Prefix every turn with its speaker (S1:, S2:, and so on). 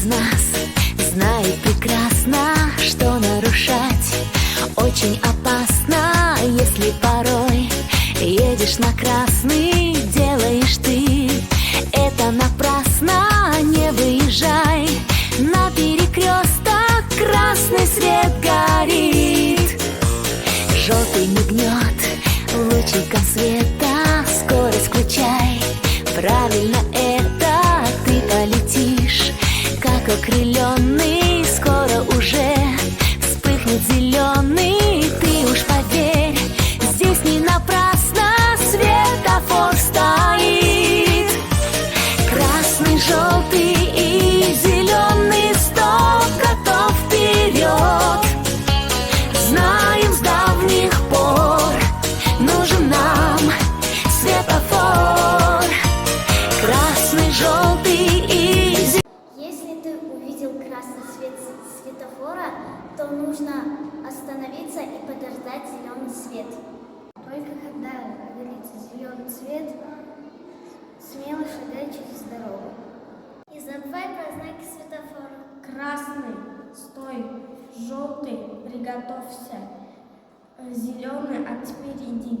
S1: из нас знает прекрасно, что нарушать очень опасно, если порой едешь на красный, делаешь ты это напрасно. Не выезжай на перекресток, красный свет горит, желтый мигнет лучиком света. Скорость включай, правильно это, ты полетишь как окрыленный. Скоро уже вспыхнет зеленый, ты уж поверь, здесь не напрасно светофор стоит. Красный, желтый и зеленый, стоп, готов вперед. Знаем с давних пор, нужен нам светофор. Красный, желтый и зеленый.
S2: Если ты увидел красный свет светофора, то нужно остановиться и подождать зеленый свет. Только когда горится зеленый цвет, смело шагай через дорогу. И забывай про знаки светофора.
S3: Красный, стой, желтый, приготовься, зеленый, а теперь иди.